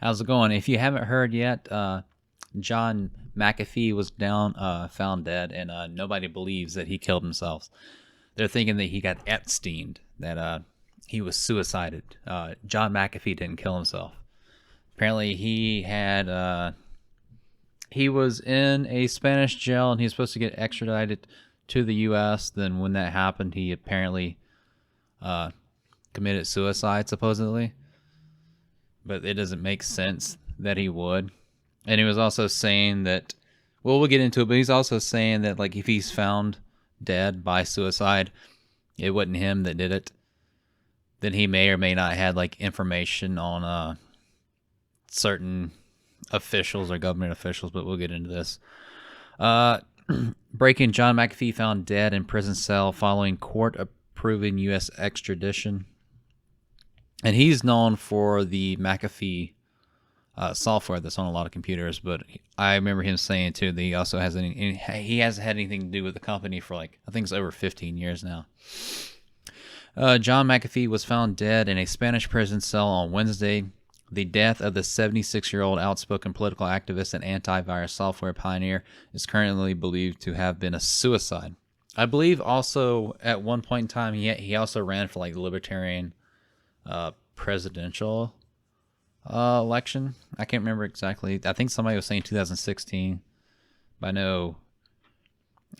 How's it going? If you haven't heard yet, John McAfee was found dead, and nobody believes that he killed himself. They're thinking that he got Epstein, that he was suicided. John McAfee didn't kill himself. Apparently, he was in a Spanish jail, and he's supposed to get extradited to the U.S. Then, when that happened, he apparently committed suicide, supposedly. But it doesn't make sense that he would. And he was also saying that, well, we'll get into it, but he's also saying that, like, if he's found dead by suicide, it wasn't him that did it. Then he may or may not have, like, information on certain officials or government officials, but we'll get into this. Breaking: John McAfee found dead in prison cell following court approving U.S. extradition. And he's known for the McAfee software that's on a lot of computers, but I remember him saying too that he also hasn't had anything to do with the company for, like, I think it's over 15 years now. John McAfee was found dead in a Spanish prison cell on Wednesday. The death of the 76-year-old outspoken political activist and antivirus software pioneer is currently believed to have been a suicide. I believe also at one point in time he also ran for, like, the Libertarian presidential election. I can't remember exactly. I think somebody was saying 2016, but I know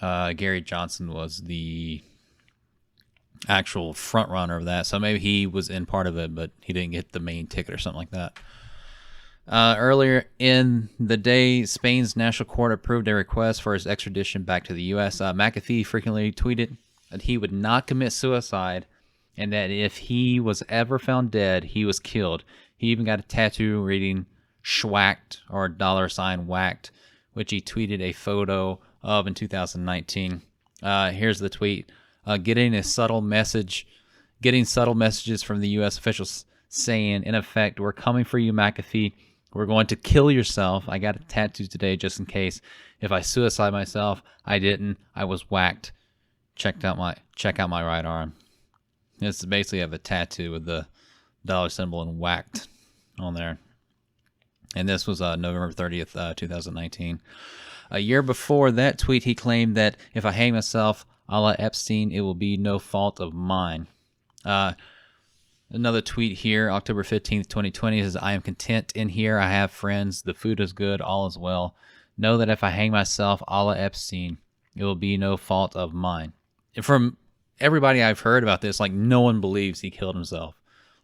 Gary Johnson was the actual front runner of that, so maybe he was in part of it, but he didn't get the main ticket or something like that. Earlier in the day, Spain's national court approved a request for his extradition back to the U.S. McAfee frequently tweeted that he would not commit suicide, and that if he was ever found dead, he was killed. He even got a tattoo reading "schwacked" or $whacked, which he tweeted a photo of in 2019. Here's the tweet. Getting subtle messages from the U.S. officials saying, in effect, "We're coming for you, McAfee. We're going to kill yourself. I got a tattoo today just in case. If I suicide myself, I didn't. I was whacked. Check out my right arm." It's basically have a tattoo with the dollar symbol and "whacked" on there. And this was November 30th, 2019. A year before that tweet, he claimed that if I hang myself, a la Epstein, it will be no fault of mine. Another tweet here, October 15th, 2020, says, "I am content in here. I have friends. The food is good. All is well. Know that if I hang myself, a la Epstein, it will be no fault of mine." And from everybody I've heard about this, like, no one believes he killed himself.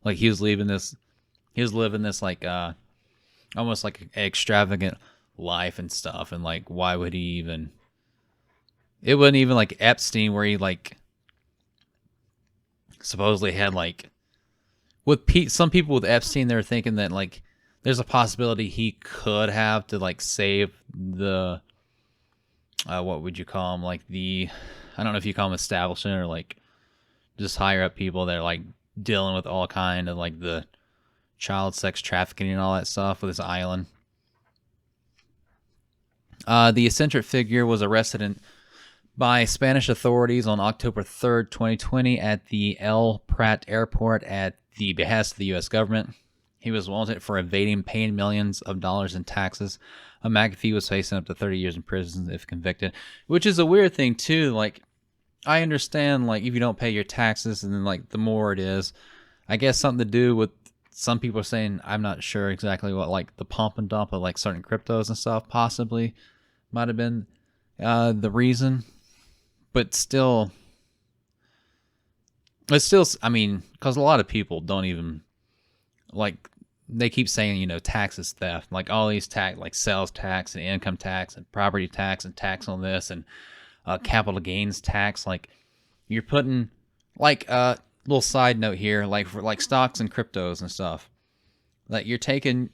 Like, he was living this like almost like an extravagant life and stuff, and, like, why would he even? It wasn't even like Epstein, where he, like, supposedly had, like, with some people with Epstein, they're thinking that, like, there's a possibility he could have to, like, save the what would you call them, like, the, I don't know if you call them establishment or, like, just higher up people that are, like, dealing with all kind of, like, the child sex trafficking and all that stuff with his island. The eccentric figure was arrested by Spanish authorities on October 3rd, 2020 at the El Prat airport at the behest of the U.S. government. He was wanted for evading paying millions of dollars in taxes. McAfee was facing up to 30 years in prison if convicted, which is a weird thing too. Like, I understand, like, if you don't pay your taxes, and then, like, the more it is, I guess something to do with, some people are saying, I'm not sure exactly what, like, the pump and dump of, like, certain cryptos and stuff possibly might have been the reason. But still, I mean, because a lot of people don't even, like, they keep saying, you know, tax is theft. Like, all these tax, like sales tax and income tax and property tax and tax on this and capital gains tax. Like, you're putting, like, little side note here, like, for, like, stocks and cryptos and stuff, like, you're taking,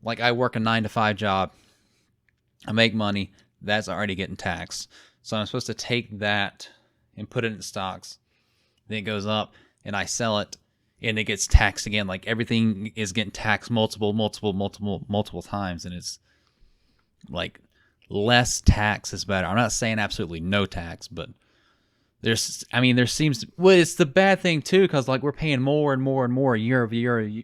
like, I work a 9-to-5 job, I make money, that's already getting taxed. So I'm supposed to take that and put it in stocks. Then it goes up and I sell it and it gets taxed again. Like, everything is getting taxed multiple times. And it's like, less tax is better. I'm not saying absolutely no tax, but there seems, well, it's the bad thing too, because, like, we're paying more and more and more year over year.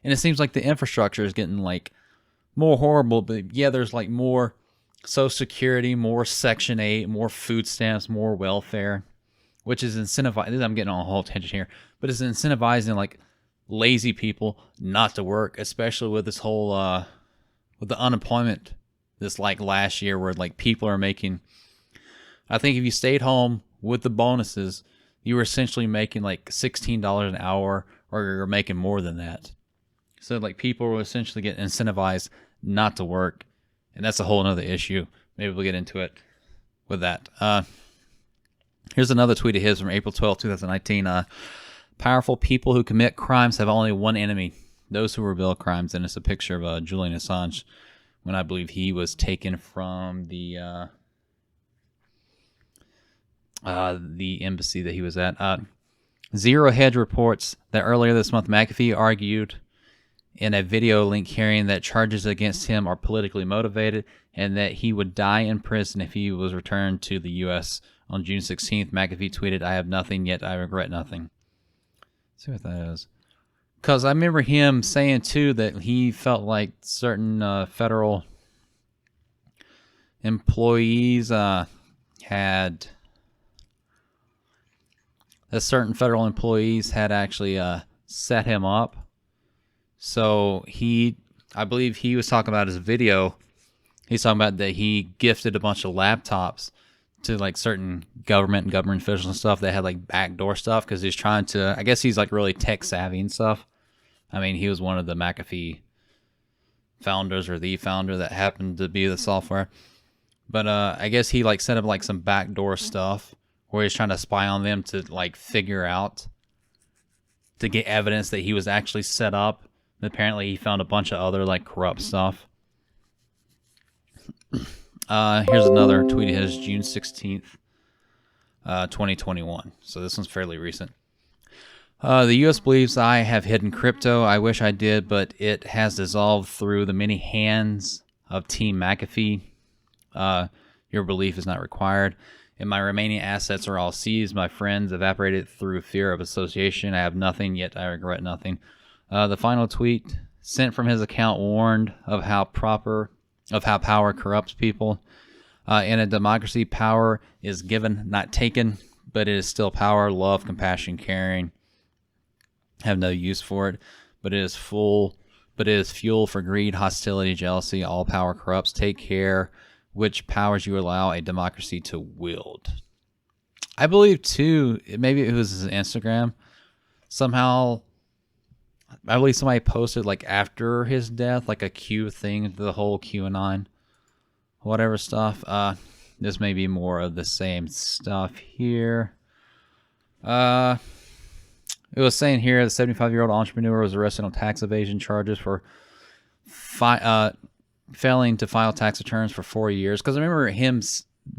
And it seems like the infrastructure is getting like more horrible, but yeah, there's like more Social Security, more Section 8, more food stamps, more welfare, which is incentivizing. I'm getting on a whole tangent here, but it's incentivizing like lazy people not to work, especially with this whole with the unemployment this like last year where like people are making, I think if you stayed home with the bonuses, you were essentially making like $16 an hour, or you're making more than that. So like people will essentially get incentivized not to work, and that's a whole nother issue. Maybe we'll get into it with that. Here's another tweet of his from April 12, 2019. Powerful people who commit crimes have only one enemy: those who reveal crimes. And it's a picture of Julian Assange when I believe he was taken from the embassy that he was at. Zero Hedge reports that earlier this month McAfee argued in a video link hearing that charges against him are politically motivated and that he would die in prison if he was returned to the U.S. On June 16th, McAfee tweeted, "I have nothing, yet I regret nothing." Let's see what that is. Because I remember him saying, too, that he felt like certain federal employees had actually set him up. So I believe he was talking about his video. He's talking about that he gifted a bunch of laptops to like certain government officials and stuff that had like backdoor stuff because he's trying to, I guess he's like really tech savvy and stuff. I mean, he was one of the McAfee founders, or the founder that happened to be the software. But I guess he like set up like some backdoor stuff where he's trying to spy on them to like figure out, to get evidence that he was actually set up. And apparently he found a bunch of other like corrupt stuff. Here's another tweet of his, June 16th, 2021. So this one's fairly recent. The U.S. believes I have hidden crypto. I wish I did, but it has dissolved through the many hands of Team McAfee. Your belief is not required. And my remaining assets are all seized. My friends evaporated through fear of association. I have nothing, yet I regret nothing. The final tweet sent from his account warned of how power corrupts people. In a democracy, power is given, not taken, but it is still power. Love, compassion, caring have no use for it, but it is fuel for greed, hostility, jealousy. All power corrupts. Take care which powers you allow a democracy to wield. I believe too, maybe it was his Instagram. Somehow, I believe somebody posted like after his death, like a Q thing, the whole QAnon, whatever stuff. This may be more of the same stuff here. It was saying here the 75-year-old entrepreneur was arrested on tax evasion charges for failing to file tax returns for 4 years. Because I remember him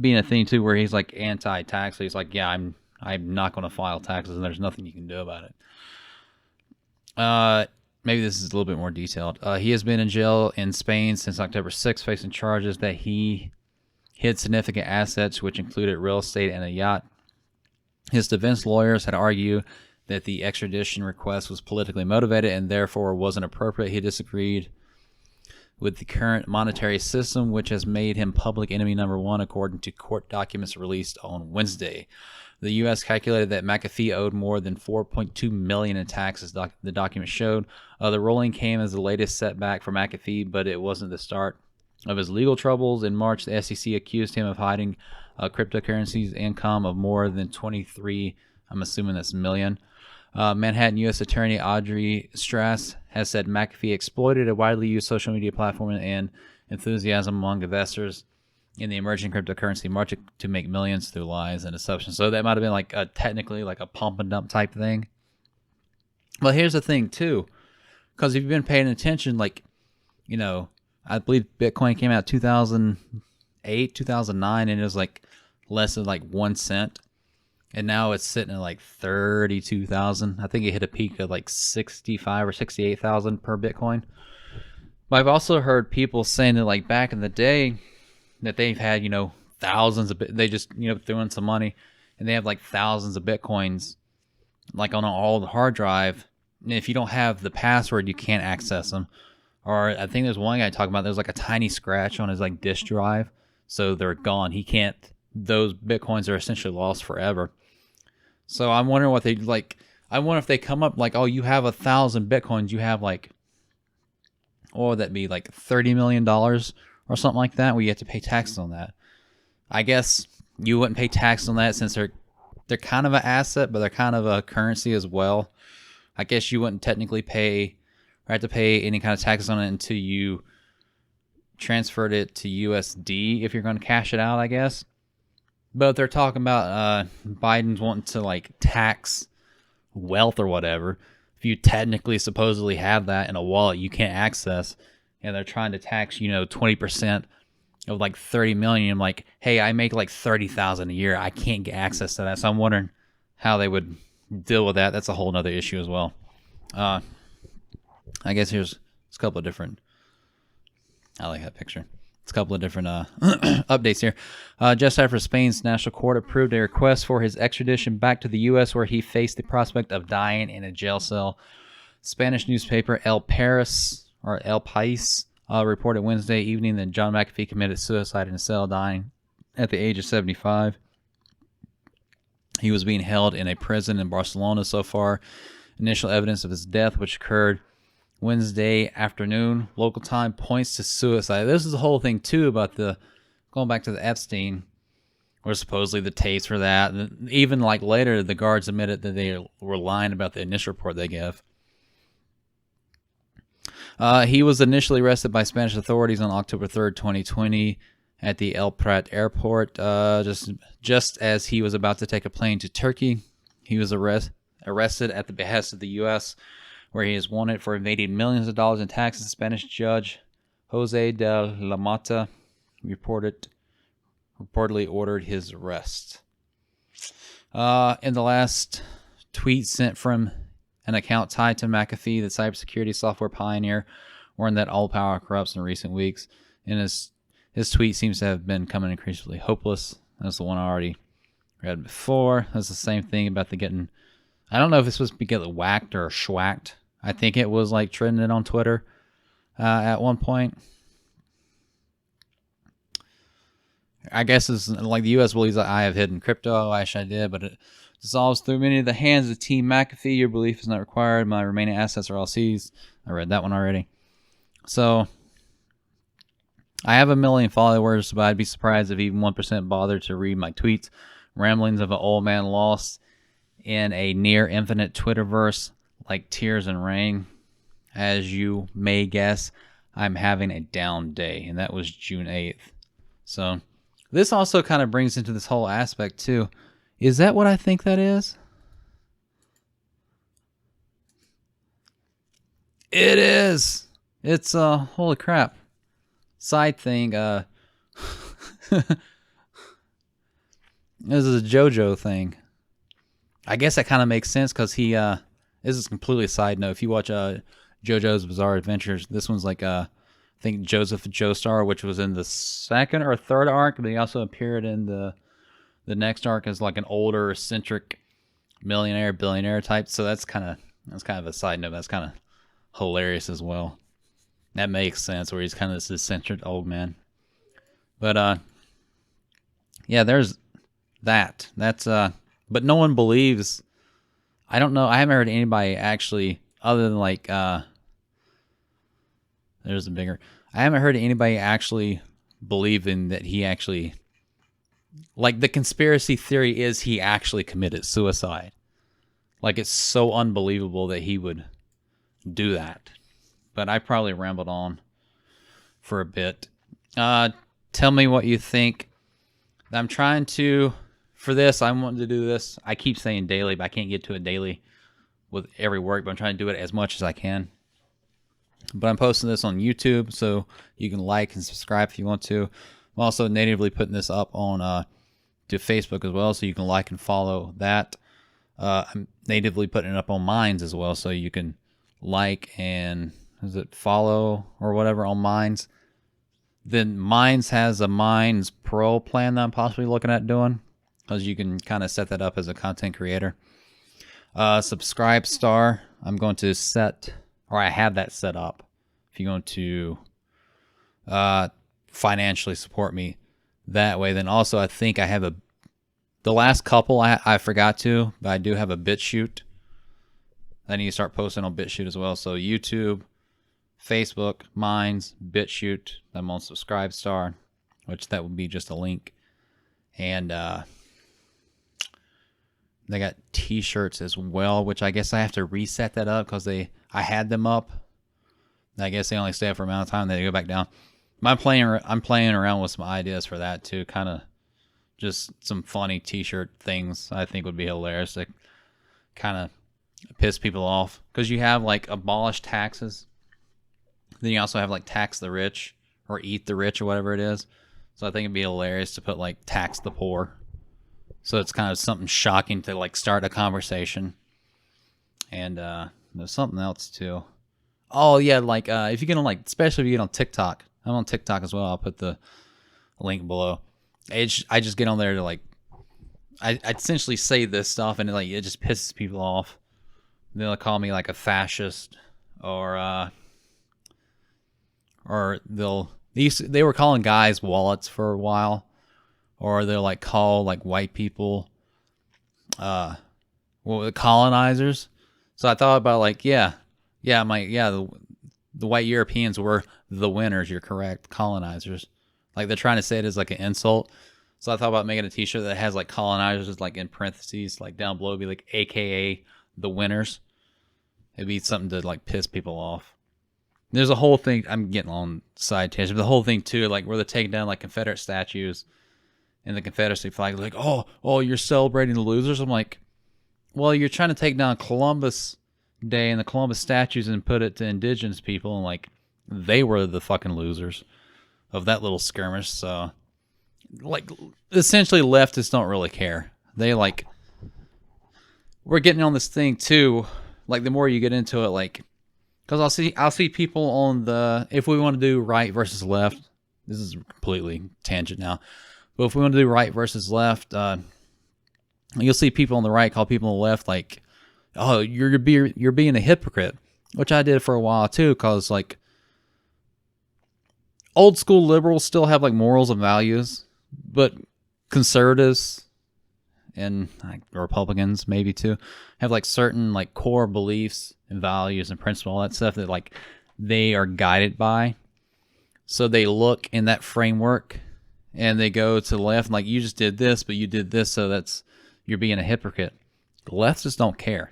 being a thing too, where he's like anti-tax. So he's like, yeah, I'm not going to file taxes, and there's nothing you can do about it. Maybe this is a little bit more detailed. He has been in jail in Spain since October 6th, facing charges that he hid significant assets, which included real estate and a yacht. His defense lawyers had argued that the extradition request was politically motivated and therefore wasn't appropriate. He disagreed with the current monetary system, which has made him public enemy number one, according to court documents released on Wednesday. The U.S. calculated that McAfee owed more than $4.2 million in taxes, the document showed. The ruling came as the latest setback for McAfee, but it wasn't the start of his legal troubles. In March, the SEC accused him of hiding cryptocurrencies income of more than 23, I'm assuming that's million. Manhattan U.S. Attorney Audrey Strass has said McAfee exploited a widely used social media platform and enthusiasm among investors in the emerging cryptocurrency market to make millions through lies and deception. So that might have been like technically like a pump and dump type thing. But here's the thing too, because if you've been paying attention, like, you know, I believe Bitcoin came out 2008, 2009, and it was like less than like 1 cent. And now it's sitting at like 32,000. I think it hit a peak of like 65 or 68,000 per Bitcoin. But I've also heard people saying that like back in the day that they've had, you know, thousands of, they just, you know, threw in some money and they have like thousands of Bitcoins like on an old hard drive if you don't have the password, you can't access them. Or I think there's one guy talking about there's like a tiny scratch on his like disk drive, so they're gone. He can't. Those bitcoins are essentially lost forever. So I'm wondering what they like. I wonder if they come up like, oh, you have 1,000 bitcoins, you have like, what would that be, like $30 million or something like that, where you have to pay taxes on that. I guess you wouldn't pay tax on that since they're kind of an asset, but they're kind of a currency as well. I guess you wouldn't technically pay or have to pay any kind of taxes on it until you transferred it to USD if you're going to cash it out, I guess. But they're talking about Biden's wanting to like tax wealth or whatever. If you technically supposedly have that in a wallet you can't access, and they're trying to tax 20% of like 30 million. I'm like, hey, I make like 30,000 a year. I can't get access to that. So I'm wondering how they would deal with that. That's a whole nother issue as well. I guess here's a couple of different. I like that picture. It's a couple of different updates here. Just after Spain's national court approved a request for his extradition back to the U.S., where he faced the prospect of dying in a jail cell. Spanish newspaper El País reported Wednesday evening that John McAfee committed suicide in a cell, dying at the age of 75. He was being held in a prison in Barcelona so far. Initial evidence of his death, which occurred Wednesday afternoon, local time, points to suicide. This is the whole thing, too, about going back to the Epstein, or supposedly the tapes for that. And even like later, the guards admitted that they were lying about the initial report they gave. He was initially arrested by Spanish authorities on October 3rd, 2020 at the El Prat airport. Just as he was about to take a plane to Turkey, he was arrested at the behest of the U.S., where he is wanted for evading millions of dollars in taxes. Spanish judge Jose de la Mata reportedly ordered his arrest. In the last tweet sent from an account tied to McAfee, the cybersecurity software pioneer, warned that all power corrupts in recent weeks. And his tweet seems to have been becoming increasingly hopeless. That's the one I already read before. That's the same thing about the getting. I don't know if it's supposed to be getting whacked or schwacked. I think it was like trending on Twitter at one point. I guess it's like the U.S. believes that I have hidden crypto. I wish I did, but it dissolves through many of the hands of Team McAfee. Your belief is not required. My remaining assets are all seized. I read that one already. So I have 1 million followers, but I'd be surprised if even 1% bothered to read my tweets. Ramblings of an old man lost in a near infinite Twitterverse like tears and rain. As you may guess, I'm having a down day, and that was June 8th. So this also kind of brings into this whole aspect too. Is that what I think that is? It is. It's holy crap. Side thing. This is a JoJo thing. I guess that kind of makes sense because he. This is completely a side note. If you watch JoJo's Bizarre Adventures, this one's like I think Joseph Joestar, which was in the second or third arc, but he also appeared in the next arc as like an older, eccentric millionaire, billionaire type. So that's kind of a side note. That's kind of hilarious as well. That makes sense, where he's kind of this eccentric old man. But yeah, there's that. That's but no one believes. I don't know. I haven't heard anybody actually, other than like there's a bigger. I haven't heard anybody actually believing that he actually, like, the conspiracy theory is he actually committed suicide. Like, it's so unbelievable that he would do that. But I probably rambled on for a bit. Tell me what you think. I'm trying to, for this, I want to do this. I keep saying daily, but I can't get to it daily with every work, but I'm trying to do it as much as I can. But I'm posting this on YouTube, so you can like and subscribe if you want to. I'm also natively putting this up on to Facebook as well, so you can like and follow that. I'm natively putting it up on Minds as well, so you can like and follow or whatever on Minds. Then Minds has a Minds Pro plan that I'm possibly looking at doing, because you can kind of set that up as a content creator. Subscribe Star, I'm going to set, or I have that set up. If you're going to financially support me that way, then also I think I have the last couple I forgot to, but I do have a BitChute. I need to start posting on BitChute as well. So YouTube, Facebook, Minds, BitChute. I'm on Subscribestar, which that would be just a link. And they got T-shirts as well, which I guess I have to reset that up because I had them up. I guess they only stay up for a amount of time. They go back down. I'm playing around with some ideas for that too. Kind of just some funny T-shirt things I think would be hilarious to kind of piss people off. Because you have like abolish taxes. Then you also have like tax the rich or eat the rich or whatever it is. So I think it'd be hilarious to put like tax the poor. So it's kind of something shocking to like start a conversation. And there's something else too. Oh yeah, like if you get on like, especially if you get on TikTok. I'm on TikTok as well. I'll put the link below. I just get on there to like, I essentially say this stuff and it just pisses people off. They'll call me like a fascist, or they were calling guys wallets for a while, or they'll like call like white people, colonizers. So I thought about like, the white Europeans were the winners. You're correct, colonizers. Like they're trying to say it as like an insult. So I thought about making a T-shirt that has like colonizers like in parentheses, like down below, it'd be like AKA the winners. It'd be something to like piss people off. There's a whole thing. I'm getting on side tangent, but the whole thing too, like where they're taking down like Confederate statues and the Confederacy flag. Like, oh, you're celebrating the losers. I'm like, well, you're trying to take down Columbus Day and the Columbus statues and put it to indigenous people, and like they were the fucking losers of that little skirmish. So like essentially leftists don't really care. They like, we're getting on this thing too, like the more you get into it, like, because I'll see people on the, if we want to do right versus left, this is completely tangent now, but if we want to do right versus left, you'll see people on the right call people on the left like, oh, you're being a hypocrite, which I did for a while too, because like old school liberals still have like morals and values, but conservatives and like Republicans maybe too have like certain like core beliefs and values and principles, all that stuff that like they are guided by. So they look in that framework and they go to the left and like, you just did this, but you did this, so you're being a hypocrite. The lefts just don't care.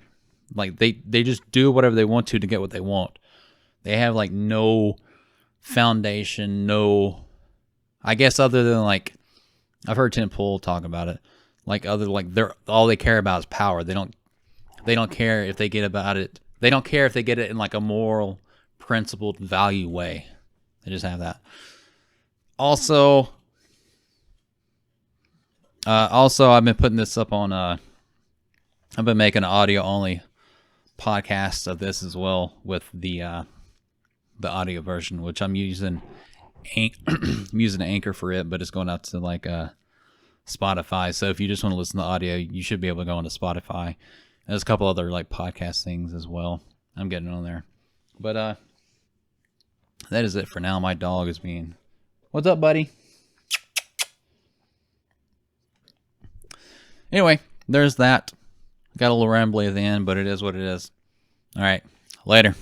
Like they just do whatever they want to get what they want. They have like no foundation, no, I guess other than like, I've heard Tim Pool talk about it. Like they're all they care about is power. They don't care if they get about it. They don't care if they get it in like a moral, principled, value way. They just have that. Also, I've been putting this up on. I've been making an audio only podcast of this as well with the audio version, which I'm using. I'm using Anchor for it, but it's going out to like Spotify. So if you just want to listen to audio, you should be able to go onto Spotify. There's a couple other like podcast things as well. I'm getting on there, but that is it for now. My dog is being, what's up, buddy? Anyway, there's that. Got a little rambly at the end, but it is what it is. All right, later.